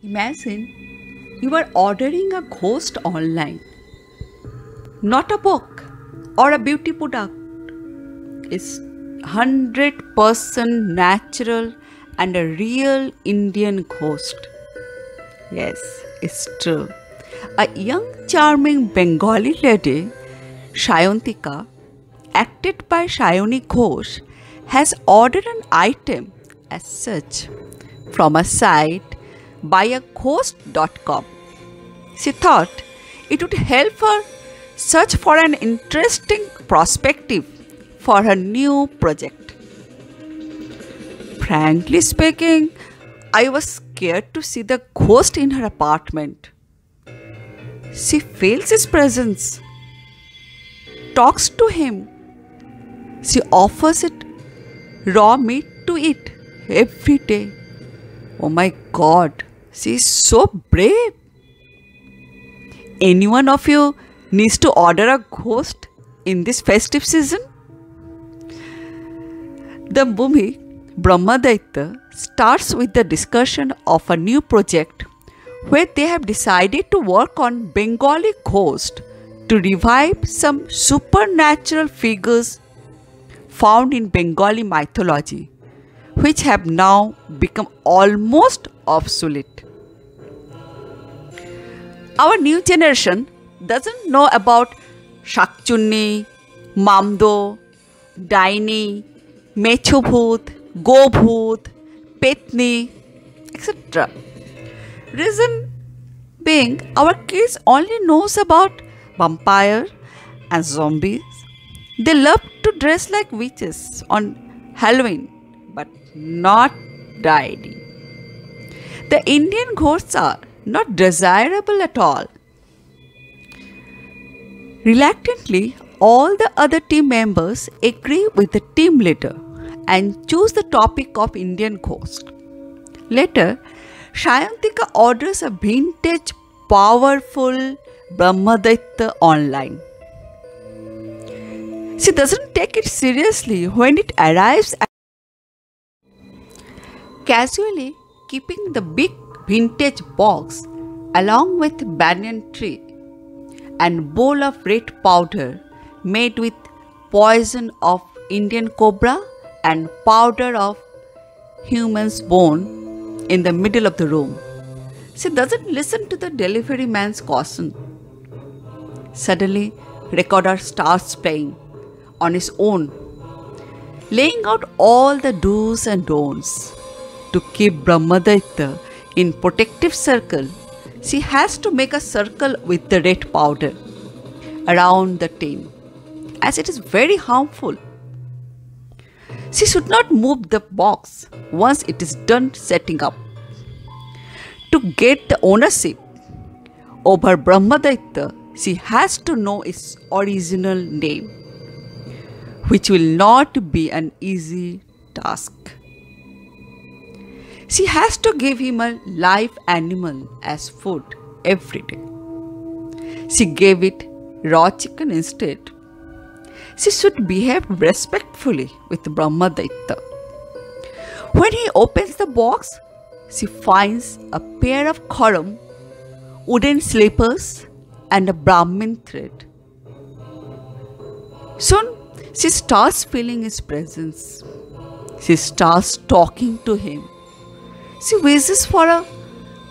Imagine you are ordering a ghost online, not a book or a beauty product. It's 100% natural and a real Indian ghost. Yes, it's true. A young, charming Bengali lady, Shayantika, acted by Shayoni Ghosh, has ordered an item as such from a site buyaghost.com. She thought it would help her search for an interesting perspective for her new project. Frankly speaking, I was scared to see the ghost in her apartment. She feels his presence, talks to him. She offers it raw meat to eat every day. Oh my god, she is so brave. Any one of you needs to order a ghost in this festive season? The movie Brahmadaitya starts with the discussion of a new project where they have decided to work on Bengali ghost to revive some supernatural figures found in Bengali mythology, which have now become almost obsolete. Our new generation doesn't know about Shakchunni, Mamdo, Daini, Mechobhut, Gobhut, Petni, etc. Reason being, our kids only knows about vampire and zombies. They love to dress like witches on Halloween, but not tidy. The Indian ghosts are not desirable at all. Reluctantly, all the other team members agree with the team leader and choose the topic of Indian ghost. Later, Shayantika orders a vintage, powerful Brahmadaitya online. She doesn't take it seriously when it arrives, casually keeping the big vintage box along with banyan tree and bowl of red powder made with poison of Indian cobra and powder of human's bone in the middle of the room. She doesn't listen to the delivery man's caution. Suddenly, recorder starts playing on his own, laying out all the do's and don'ts. To keep Brahmadaitya in protective circle, she has to make a circle with the red powder around the tin, as it is very harmful. She should not move the box once it is done setting up. To get the ownership over Brahmadaitya, she has to know its original name, which will not be an easy task. She has to give him a live animal as food every day. She gave it raw chicken instead. She should behave respectfully with Brahmadaitya. When he opens the box, she finds a pair of kharam, wooden slippers, and a Brahmin thread. Soon, she starts feeling his presence. She starts talking to him. She wishes for a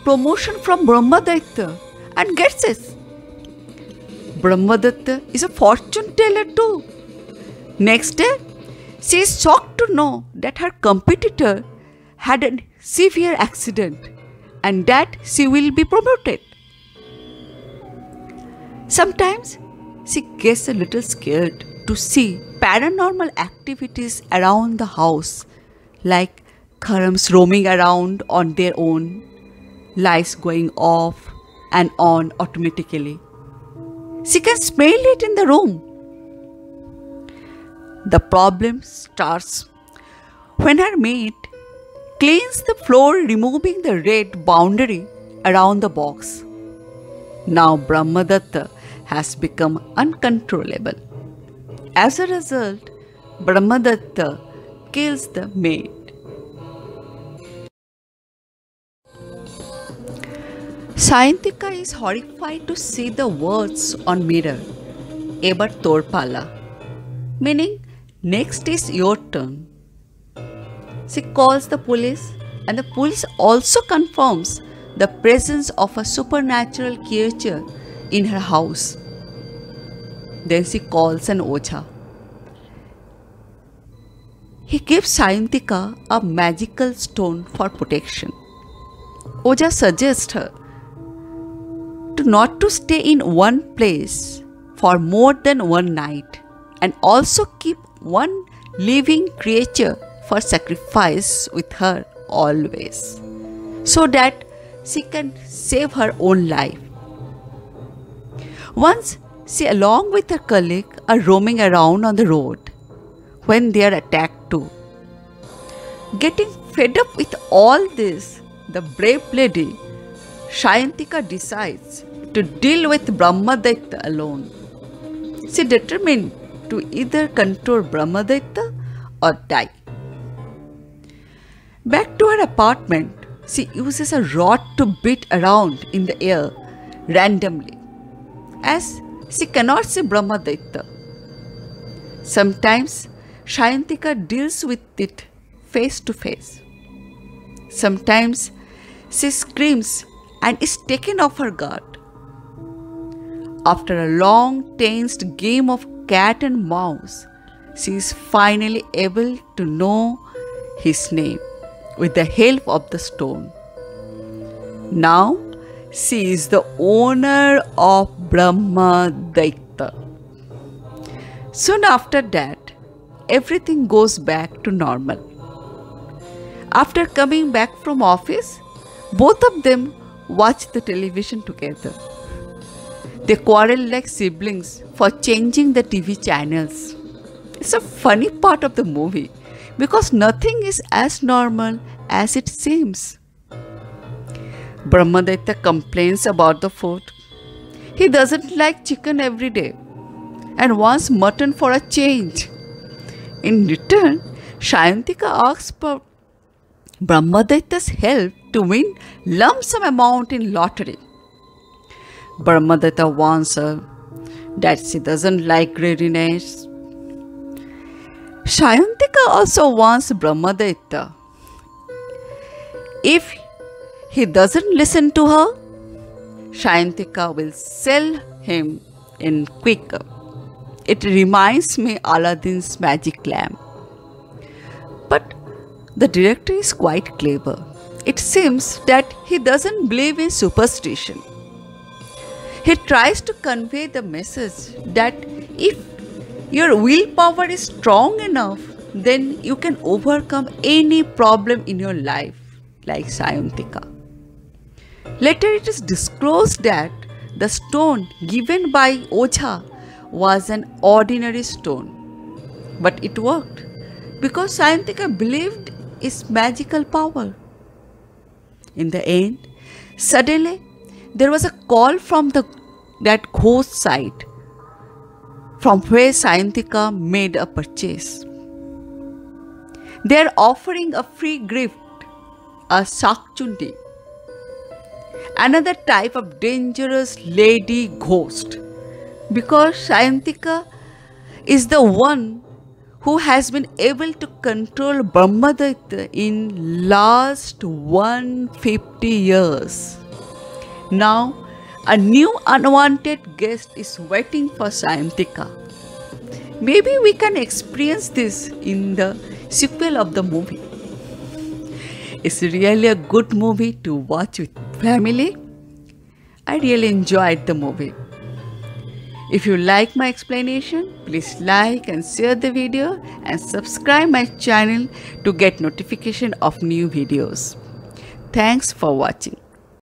promotion from Brahmadaitya and gets it. Brahmadaitya is a fortune teller too. Next day, she is shocked to know that her competitor had a severe accident and that she will be promoted. Sometimes she gets a little scared to see paranormal activities around the house, like kharams roaming around on their own, lights going off and on automatically. She can smell it in the room. The problem starts when her maid cleans the floor, removing the red boundary around the box. Now Brahmadaitya has become uncontrollable. As a result, Brahmadaitya kills the maid. Sayantika is horrified to see the words on mirror, "Ebar tor pala," meaning next is your turn. She calls the police, and the police also confirms the presence of a supernatural creature in her house. Then she calls an Oja. He gives Sayantika a magical stone for protection. Oja suggests her not to stay in one place for more than one night, and also keep one living creature for sacrifice with her always, so that she can save her own life. Once she along with her colleague are roaming around on the road when they are attacked too. Getting fed up with all this, the brave lady Sayantika decides to deal with Brahmadatta alone. She determined to either control Brahmadatta or die. Back to her apartment, she uses a rod to beat around in the air randomly, as she cannot see Brahmadatta. Sometimes Sayantika deals with it face to face. Sometimes she screams and is taken off her guard. After a long, tensed game of cat and mouse, she is finally able to know his name with the help of the stone. Now she is the owner of Brahmadatta. Soon after that, everything goes back to normal. After coming back from office, both of them watch the television together. They quarrel like siblings for changing the TV channels. It's a funny part of the movie because nothing is as normal as it seems. Brahmadatta complains about the food. He doesn't like chicken every day and wants mutton for a change. In return, Sayantika asks for Brahmadatta's help to win lump sum amount in lottery. Brahmadatta warns her that she doesn't like greediness. Sayantika also warns Brahmadatta. If he doesn't listen to her, Sayantika will sell him in quick. It reminds me Aladdin's magic lamp. But the director is quite clever. It seems that he doesn't believe in superstition. He tries to convey the message that if your willpower is strong enough, then you can overcome any problem in your life, like Sayantika. Later it is disclosed that the stone given by Oja was an ordinary stone. But it worked because Sayantika believed its magical power. In the end, suddenly there was a call from that ghost site from where Sayantika made a purchase. They are offering a free gift, a Shakchundi, another type of dangerous lady ghost, because Sayantika is the one who has been able to control Brahmadatta in last 150 years. Now, a new unwanted guest is waiting for Sayantika. Maybe we can experience this in the sequel of the movie. It's really a good movie to watch with family. I really enjoyed the movie. If you like my explanation, please like and share the video and subscribe my channel to get notification of new videos. Thanks for watching.